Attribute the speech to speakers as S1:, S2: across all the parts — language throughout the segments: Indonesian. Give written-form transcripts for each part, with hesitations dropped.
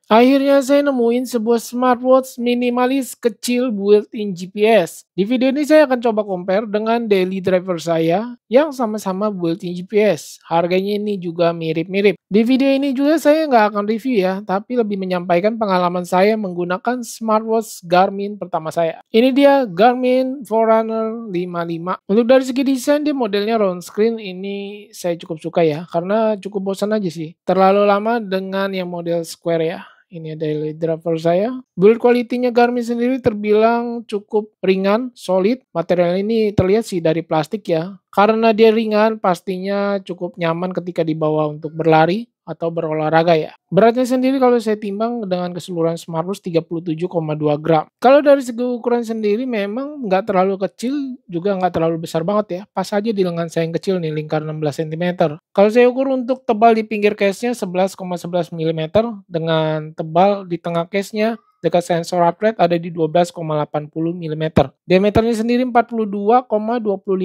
S1: Akhirnya saya nemuin sebuah smartwatch minimalis kecil built-in GPS. Di video ini saya akan coba compare dengan daily driver saya yang sama-sama built-in GPS. Harganya ini juga mirip-mirip. Di video ini juga saya nggak akan review ya, tapi lebih menyampaikan pengalaman saya menggunakan smartwatch Garmin pertama saya. Ini dia Garmin Forerunner 55. Untuk dari segi desain dia modelnya round screen, ini saya cukup suka ya, karena cukup bosan aja sih. Terlalu lama dengan yang model square ya. Ini daily driver saya. Build quality-nya Garmin sendiri terbilang cukup ringan, solid. Material ini terlihat sih dari plastik ya. Karena dia ringan, pastinya cukup nyaman ketika dibawa untuk berlari atau berolahraga ya. Beratnya sendiri kalau saya timbang dengan keseluruhan smartwatch 37,2 gram. Kalau dari segi ukuran sendiri memang nggak terlalu kecil, juga nggak terlalu besar banget ya. Pas aja di lengan saya yang kecil nih, lingkar 16 cm. Kalau saya ukur untuk tebal di pinggir case-nya 11,11 mm dengan tebal di tengah case-nya dekat sensor heart rate ada di 12,80 mm. Diameternya sendiri 42,25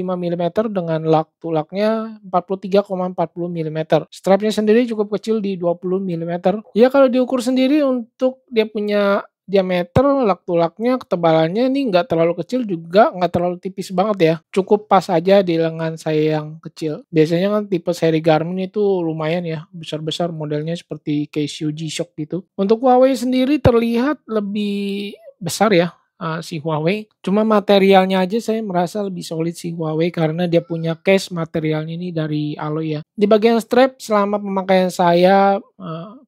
S1: mm dengan lug to lugnya 43,40 mm. Strapnya sendiri cukup kecil di 20 mm. Ya kalau diukur sendiri untuk dia punya diameter, lug to lugnya, ketebalannya ini nggak terlalu kecil juga nggak terlalu tipis banget ya. Cukup pas aja di lengan saya yang kecil. Biasanya kan tipe seri Garmin itu lumayan ya, besar-besar modelnya seperti Casio G-Shock gitu. Untuk Huawei sendiri terlihat lebih besar ya, si Huawei. Cuma materialnya aja saya merasa lebih solid si Huawei karena dia punya case materialnya ini dari alloy ya. Di bagian strap selama pemakaian saya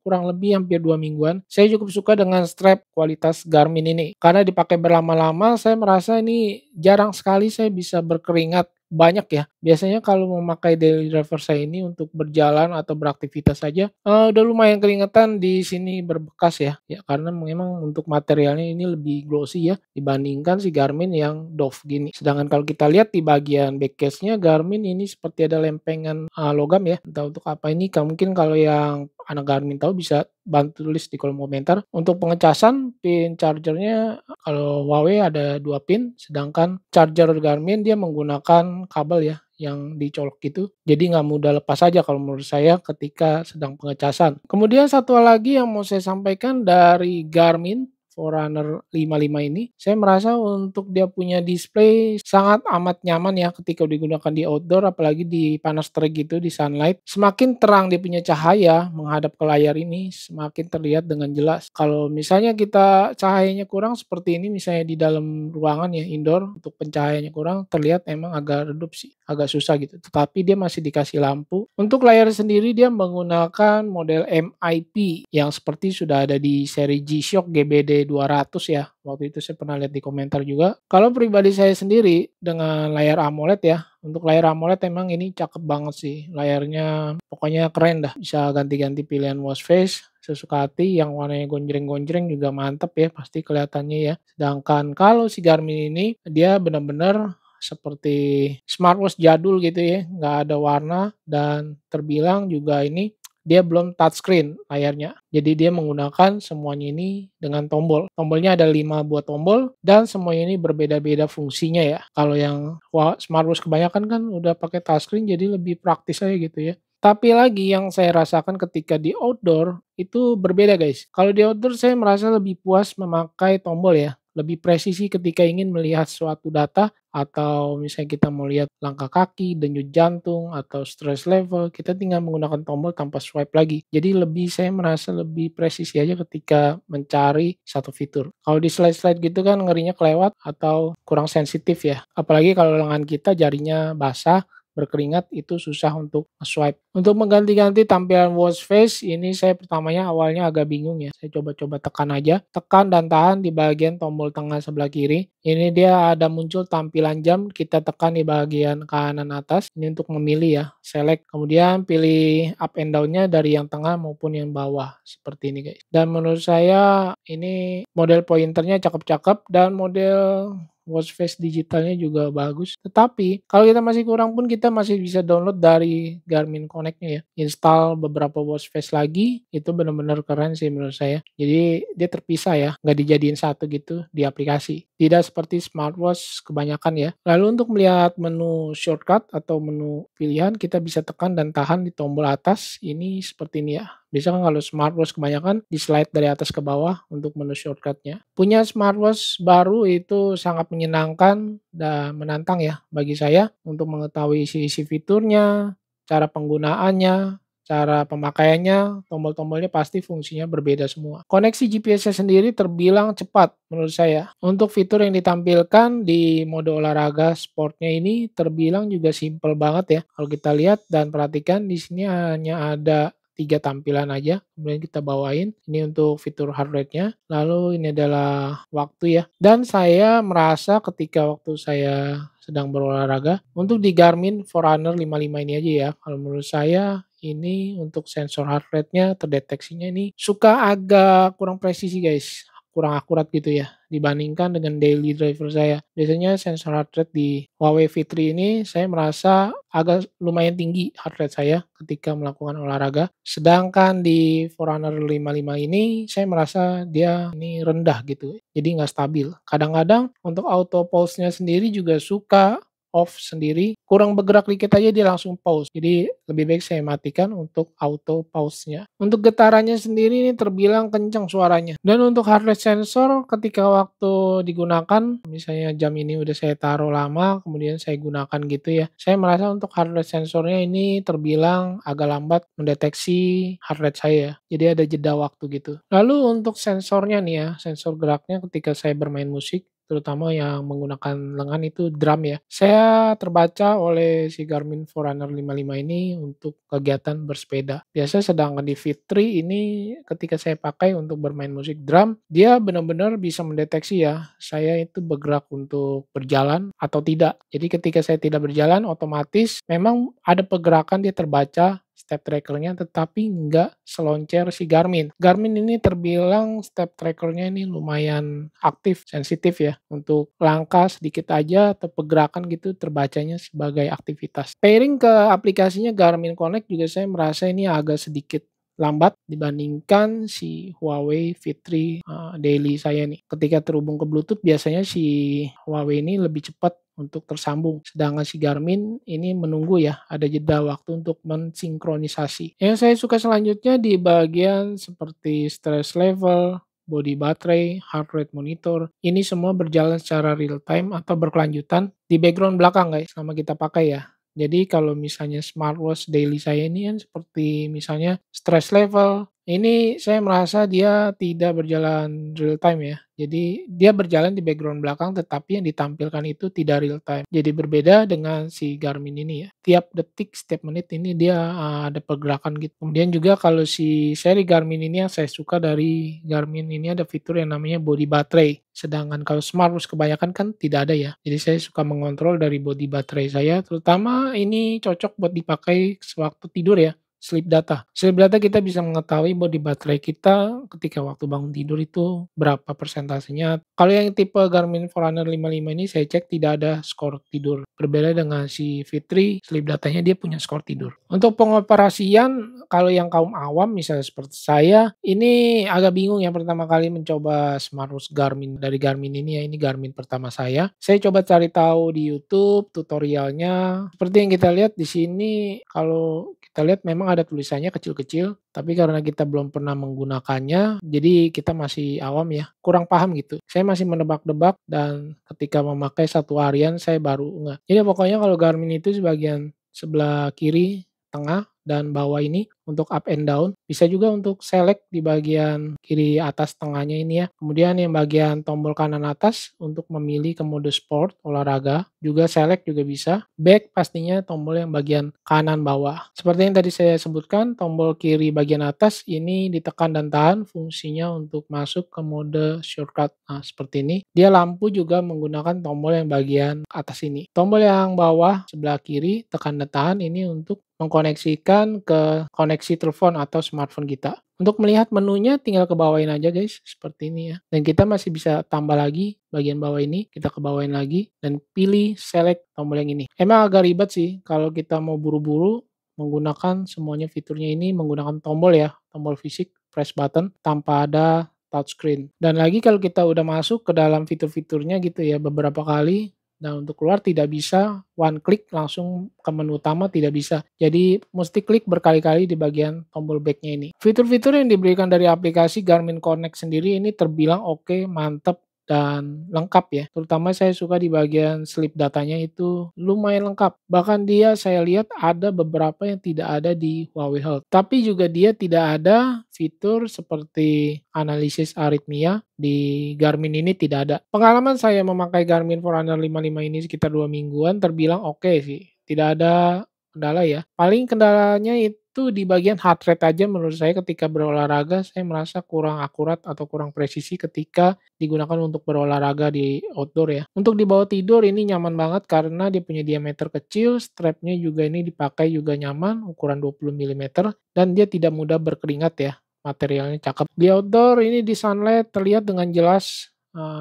S1: kurang lebih hampir 2 mingguan, saya cukup suka dengan strap kualitas Garmin ini. Karena dipakai berlama-lama saya merasa ini jarang sekali saya bisa berkeringat banyak ya. Biasanya kalau memakai daily driver saya ini untuk berjalan atau beraktivitas saja, udah lumayan keringetan di sini berbekas ya. Ya karena memang untuk materialnya ini lebih glossy ya dibandingkan si Garmin yang doff gini. Sedangkan kalau kita lihat di bagian back case-nya Garmin ini seperti ada lempengan logam ya. Entah untuk apa ini, mungkin kalau yang anak Garmin tahu bisa bantu tulis di kolom komentar. Untuk pengecasan pin chargernya kalau Huawei ada 2 pin, sedangkan charger Garmin dia menggunakan kabel ya yang dicolok gitu. Jadi nggak mudah lepas saja kalau menurut saya ketika sedang pengecasan. Kemudian satu hal lagi yang mau saya sampaikan dari Garmin Forerunner 55 ini, saya merasa untuk dia punya display sangat amat nyaman ya ketika digunakan di outdoor, apalagi di panas terik gitu, di sunlight. Semakin terang dia punya cahaya menghadap ke layar ini, semakin terlihat dengan jelas. Kalau misalnya kita cahayanya kurang seperti ini, misalnya di dalam ruangan ya, indoor, untuk pencahayaannya kurang, terlihat emang agak redup sih, agak susah gitu. Tetapi dia masih dikasih lampu. Untuk layar sendiri dia menggunakan model MIP yang seperti sudah ada di seri G-Shock GBD 200 ya. Waktu itu saya pernah lihat di komentar juga. Kalau pribadi saya sendiri dengan layar AMOLED ya, untuk layar AMOLED emang ini cakep banget sih. Layarnya pokoknya keren dah. Bisa ganti-ganti pilihan watch face sesuka hati, yang warnanya gonjreng-gonjreng juga mantep ya pasti kelihatannya ya. Sedangkan kalau si Garmin ini dia benar-benar seperti smartwatch jadul gitu ya, nggak ada warna dan terbilang juga ini dia belum touchscreen layarnya. Jadi dia menggunakan semuanya ini dengan tombol. Tombolnya ada 5 buah tombol dan semuanya ini berbeda-beda fungsinya ya. Kalau yang smartwatch kebanyakan kan udah pakai touchscreen jadi lebih praktis aja gitu ya. Tapi lagi yang saya rasakan ketika di outdoor itu berbeda guys. Kalau di outdoor saya merasa lebih puas memakai tombol ya. Lebih presisi ketika ingin melihat suatu data atau misalnya kita mau lihat langkah kaki, denyut jantung, atau stress level, kita tinggal menggunakan tombol tanpa swipe lagi. Jadi saya merasa lebih presisi aja ketika mencari satu fitur. Kalau di slide-slide gitu kan ngerinya kelewat atau kurang sensitif ya. Apalagi kalau lengan kita jarinya basah, berkeringat itu susah untuk swipe. Untuk mengganti-ganti tampilan watch face ini saya pertamanya awalnya agak bingung ya. Saya coba-coba tekan aja, tekan dan tahan di bagian tombol tengah sebelah kiri. Ini dia ada muncul tampilan jam, kita tekan di bagian kanan atas. Ini untuk memilih ya, select. Kemudian pilih up and down-nya dari yang tengah maupun yang bawah. Seperti ini guys. Dan menurut saya ini model pointernya cakep-cakep dan model watch face digitalnya juga bagus. Tetapi kalau kita masih kurang pun kita masih bisa download dari Garmin Connect-nya ya. Install beberapa watch face lagi, itu benar-benar keren sih menurut saya. Jadi dia terpisah ya, nggak dijadiin satu gitu di aplikasi. Tidak seperti smartwatch kebanyakan ya. Lalu untuk melihat menu shortcut atau menu pilihan, kita bisa tekan dan tahan di tombol atas. Ini seperti ini ya. Biasanya kan kalau smartwatch kebanyakan di-slide dari atas ke bawah untuk menu shortcut-nya. Punya smartwatch baru itu sangat menyenangkan dan menantang ya bagi saya untuk mengetahui isi-isi fiturnya, cara penggunaannya, cara pemakaiannya, tombol-tombolnya pasti fungsinya berbeda semua. Koneksi GPS-nya sendiri terbilang cepat menurut saya. Untuk fitur yang ditampilkan di mode olahraga sportnya ini terbilang juga simple banget ya. Kalau kita lihat dan perhatikan di sini hanya ada 3 tampilan aja, kemudian kita bawain. Ini untuk fitur heart rate-nya, lalu ini adalah waktu ya. Dan saya merasa ketika waktu saya sedang berolahraga, untuk di Garmin Forerunner 55 ini aja ya, kalau menurut saya ini untuk sensor heart rate-nya terdeteksinya ini suka agak kurang presisi guys, kurang akurat gitu ya dibandingkan dengan daily driver saya. Biasanya sensor heart rate di Huawei V3 ini saya merasa agak lumayan tinggi heart rate saya ketika melakukan olahraga. Sedangkan di Forerunner 55 ini saya merasa dia ini rendah gitu, jadi nggak stabil. Kadang-kadang untuk auto pulse-nya sendiri juga suka off sendiri, kurang bergerak dikit aja dia langsung pause. Jadi lebih baik saya matikan untuk auto pause-nya. Untuk getarannya sendiri ini terbilang kencang suaranya. Dan untuk heart rate sensor ketika waktu digunakan, misalnya jam ini udah saya taruh lama, kemudian saya gunakan gitu ya. Saya merasa untuk heart rate sensornya ini terbilang agak lambat mendeteksi heart rate saya. Jadi ada jeda waktu gitu. Lalu untuk sensornya nih ya, sensor geraknya ketika saya bermain musik, terutama yang menggunakan lengan itu drum ya. Saya terbaca oleh si Garmin Forerunner 55 ini untuk kegiatan bersepeda. Biasa sedangkan di Fitri ini ketika saya pakai untuk bermain musik drum, dia benar-benar bisa mendeteksi ya, saya itu bergerak untuk berjalan atau tidak. Jadi ketika saya tidak berjalan, otomatis memang ada pergerakan dia terbaca step trackernya tetapi nggak seloncer si Garmin. Garmin ini terbilang step trackernya ini lumayan aktif, sensitif ya. Untuk langkah sedikit aja atau pergerakan gitu terbacanya sebagai aktivitas. Pairing ke aplikasinya Garmin Connect juga saya merasa ini agak sedikit lambat dibandingkan si Huawei V3 daily saya nih. Ketika terhubung ke Bluetooth biasanya si Huawei ini lebih cepat untuk tersambung. Sedangkan si Garmin ini menunggu ya, ada jeda waktu untuk mensinkronisasi. Yang saya suka selanjutnya di bagian seperti stress level, body baterai, heart rate monitor. Ini semua berjalan secara real time atau berkelanjutan di background belakang guys, selama kita pakai ya. Jadi kalau misalnya smartwatch daily saya ini kan seperti misalnya stress level, ini saya merasa dia tidak berjalan real time ya. Jadi dia berjalan di background belakang tetapi yang ditampilkan itu tidak real time. Jadi berbeda dengan si Garmin ini ya. Tiap detik, setiap menit ini dia ada pergerakan gitu. Kemudian juga kalau si seri Garmin ini yang saya suka dari Garmin ini ada fitur yang namanya body baterai. Sedangkan kalau smartwatch kebanyakan kan tidak ada ya. Jadi saya suka mengontrol dari body baterai saya, terutama ini cocok buat dipakai sewaktu tidur ya. Sleep data. Sleep data kita bisa mengetahui body baterai kita ketika waktu bangun tidur itu berapa persentasenya. Kalau yang tipe Garmin Forerunner 55 ini saya cek tidak ada skor tidur. Berbeda dengan si Fitri, sleep datanya dia punya skor tidur. Untuk pengoperasian, kalau yang kaum awam misalnya seperti saya, ini agak bingung ya pertama kali mencoba smartwatch Garmin dari Garmin ini ya, ini Garmin pertama saya. Saya coba cari tahu di YouTube tutorialnya. Seperti yang kita lihat di sini, kalau kita lihat memang ada tulisannya kecil-kecil, tapi karena kita belum pernah menggunakannya, jadi kita masih awam ya, kurang paham gitu. Saya masih menebak-nebak dan ketika memakai satu harian saya baru nggak. Jadi pokoknya kalau Garmin itu sebagian sebelah kiri, tengah, dan bawah ini untuk up and down. Bisa juga untuk select di bagian kiri atas tengahnya ini ya. Kemudian yang bagian tombol kanan atas untuk memilih ke mode sport, olahraga. Juga select juga bisa. Back pastinya tombol yang bagian kanan bawah. Seperti yang tadi saya sebutkan, tombol kiri bagian atas ini ditekan dan tahan fungsinya untuk masuk ke mode shortcut. Nah, seperti ini. Dia lampu juga menggunakan tombol yang bagian atas ini. Tombol yang bawah sebelah kiri tekan dan tahan ini untuk mengkoneksikan ke koneksi telepon atau smartphone kita. Untuk melihat menunya tinggal ke bawain aja guys, seperti ini ya. Dan kita masih bisa tambah lagi bagian bawah ini, kita ke bawain lagi dan pilih select tombol yang ini. Emang agak ribet sih kalau kita mau buru-buru menggunakan semuanya fiturnya ini menggunakan tombol ya, tombol fisik, press button tanpa ada touchscreen. Dan lagi kalau kita udah masuk ke dalam fitur-fiturnya gitu ya beberapa kali, Dan untuk keluar tidak bisa one click langsung ke menu utama, tidak bisa. Jadi mesti klik berkali-kali di bagian tombol back-nya ini. Fitur-fitur yang diberikan dari aplikasi Garmin Connect sendiri ini terbilang oke, mantep, dan lengkap ya. Terutama saya suka di bagian sleep datanya itu lumayan lengkap. Bahkan dia saya lihat ada beberapa yang tidak ada di Huawei Health. Tapi juga dia tidak ada fitur seperti analisis aritmia di Garmin ini tidak ada. Pengalaman saya memakai Garmin Forerunner 55 ini sekitar 2 mingguan terbilang oke sih. Tidak ada kendala ya. Paling kendalanya itu di bagian heart rate aja menurut saya ketika berolahraga saya merasa kurang akurat atau kurang presisi ketika digunakan untuk berolahraga di outdoor ya. Untuk dibawa tidur ini nyaman banget karena dia punya diameter kecil, strapnya juga ini dipakai juga nyaman, ukuran 20 milimeter dan dia tidak mudah berkeringat ya. Materialnya cakep. Di outdoor ini di sunlight terlihat dengan jelas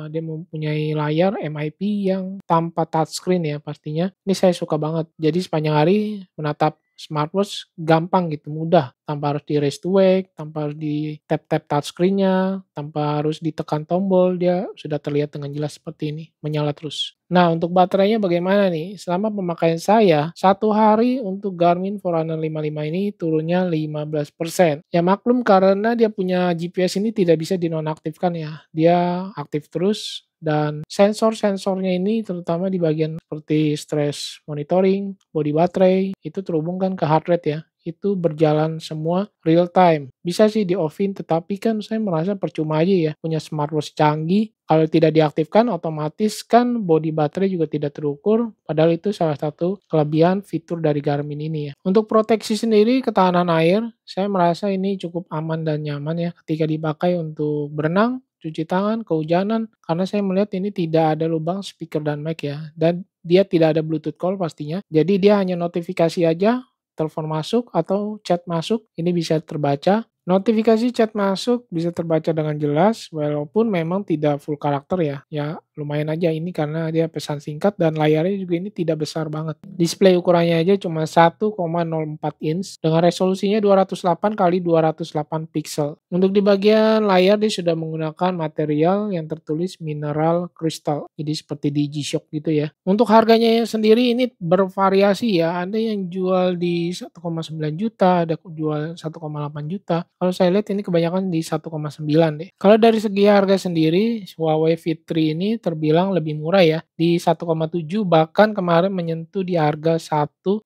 S1: dia mempunyai layar MIP yang tanpa touchscreen ya pastinya. Ini saya suka banget. Jadi sepanjang hari menatap smartwatch gampang gitu, mudah. Tanpa harus di raise to wake, tanpa harus di tap-tap touchscreen-nya, tanpa harus ditekan tombol, dia sudah terlihat dengan jelas seperti ini, menyala terus. Nah, untuk baterainya bagaimana nih? Selama pemakaian saya, 1 hari untuk Garmin Forerunner 55 ini turunnya 15%. Ya maklum karena dia punya GPS ini tidak bisa dinonaktifkan ya. Dia aktif terus dan sensor-sensornya ini terutama di bagian seperti stress monitoring, body baterai, itu terhubungkan ke heart rate ya. Itu berjalan semua real time. Bisa sih di-off-in tetapi kan saya merasa percuma aja ya punya smartwatch canggih. Kalau tidak diaktifkan otomatis kan body baterai juga tidak terukur. Padahal itu salah satu kelebihan fitur dari Garmin ini ya. Untuk proteksi sendiri ketahanan air, saya merasa ini cukup aman dan nyaman ya ketika dipakai untuk berenang, cuci tangan, kehujanan, karena saya melihat ini tidak ada lubang speaker dan mic ya, dan dia tidak ada Bluetooth call pastinya. Jadi dia hanya notifikasi aja, telepon masuk atau chat masuk, ini bisa terbaca. Notifikasi chat masuk bisa terbaca dengan jelas, walaupun memang tidak full karakter ya. Ya lumayan aja ini karena dia pesan singkat dan layarnya juga ini tidak besar banget. Display ukurannya aja cuma 1,04 inch dengan resolusinya 208 kali 208 pixel. Untuk di bagian layar dia sudah menggunakan material yang tertulis mineral crystal. Jadi seperti di G-Shock gitu ya. Untuk harganya sendiri ini bervariasi ya. Ada yang jual di 1,9 juta, ada jual 1,8 juta. Kalau saya lihat ini kebanyakan di 1,9 deh. Kalau dari segi harga sendiri, Huawei Fit 3 ini terbilang lebih murah ya, di 1,7 bahkan kemarin menyentuh di harga 1,5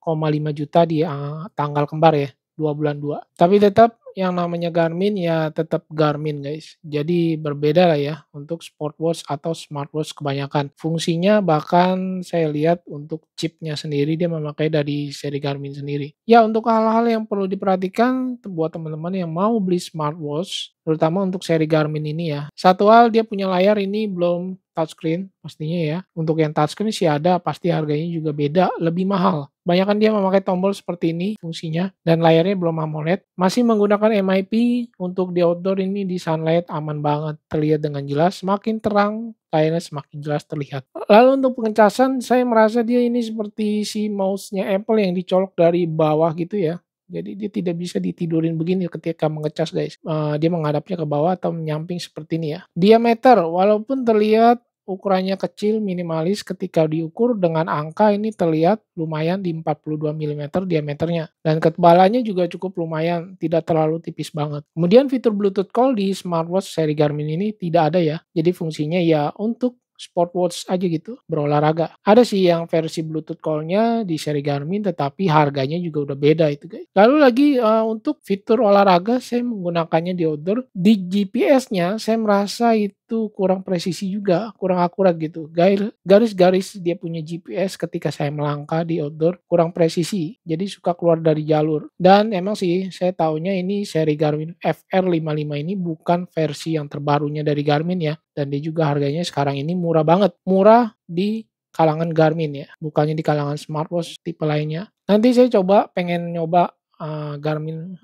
S1: juta di tanggal kembar ya, 2 bulan 2. Tapi tetap yang namanya Garmin ya tetap Garmin guys. Jadi berbeda lah ya untuk sportwatch atau smartwatch kebanyakan. Fungsinya bahkan saya lihat untuk chipnya sendiri dia memakai dari seri Garmin sendiri. Ya untuk hal-hal yang perlu diperhatikan buat teman-teman yang mau beli smartwatch, terutama untuk seri Garmin ini ya. Satu hal dia punya layar ini belum touchscreen pastinya ya. Untuk yang touchscreen sih ada, pasti harganya juga beda, lebih mahal. Banyakan dia memakai tombol seperti ini fungsinya dan layarnya belum AMOLED. Masih menggunakan MIP untuk di outdoor ini di sunlight aman banget, terlihat dengan jelas. Semakin terang layarnya semakin jelas terlihat. Lalu untuk pengecasan saya merasa dia ini seperti si mouse-nya Apple yang dicolok dari bawah gitu ya. Jadi dia tidak bisa ditidurin begini ketika mengecas guys. Dia menghadapnya ke bawah atau menyamping seperti ini ya. Diameter walaupun terlihat ukurannya kecil, minimalis, ketika diukur dengan angka ini terlihat lumayan di 42 milimeter diameternya. Dan ketebalannya juga cukup lumayan, tidak terlalu tipis banget. Kemudian fitur Bluetooth call di smartwatch seri Garmin ini tidak ada ya. Jadi fungsinya ya untuk sportwatch aja gitu, berolahraga. Ada sih yang versi Bluetooth call-nya di seri Garmin, tetapi harganya juga udah beda itu guys. Lalu lagi untuk fitur olahraga, saya menggunakannya di outdoor. Di GPS-nya, saya merasa itu kurang presisi juga, kurang akurat gitu. Garis-garis dia punya GPS ketika saya melangkah di outdoor, kurang presisi. Jadi suka keluar dari jalur. Dan emang sih, saya taunya ini seri Garmin FR55 ini bukan versi yang terbarunya dari Garmin ya. Dan dia juga harganya sekarang ini murah banget. Murah di kalangan Garmin ya, bukannya di kalangan smartwatch tipe lainnya. Nanti saya pengen nyoba Garmin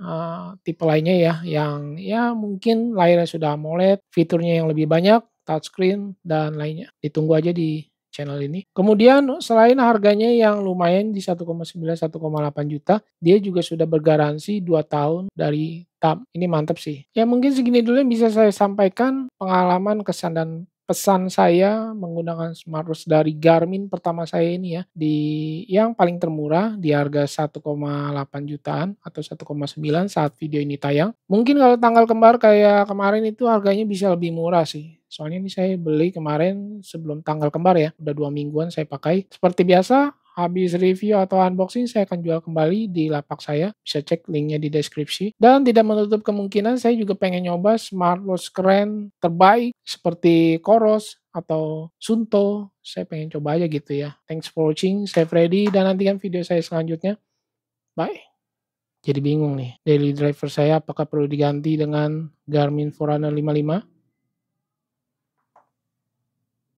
S1: tipe lainnya ya, yang ya mungkin layarnya sudah AMOLED, fiturnya yang lebih banyak, touchscreen dan lainnya. Ditunggu aja di channel ini. Kemudian selain harganya yang lumayan di 1,9 1,8 juta, dia juga sudah bergaransi 2 tahun dari TAM. Ini mantap sih. Ya mungkin segini dulu yang bisa saya sampaikan pengalaman, kesan dan pesan saya menggunakan smartwatch dari Garmin pertama saya ini ya, di yang paling termurah di harga 1,8 jutaan atau 1,9 saat video ini tayang. Mungkin kalau tanggal kembar kayak kemarin itu harganya bisa lebih murah sih. Soalnya ini saya beli kemarin sebelum tanggal kembar ya, udah 2 mingguan saya pakai. Seperti biasa, habis review atau unboxing saya akan jual kembali di lapak saya, bisa cek linknya di deskripsi. Dan tidak menutup kemungkinan saya juga pengen nyoba smartwatch keren terbaik seperti Coros atau Sunto, saya pengen coba aja gitu ya. Thanks for watching, stay ready, dan nantikan video saya selanjutnya. Bye. Jadi bingung nih, daily driver saya apakah perlu diganti dengan Garmin Forerunner 55?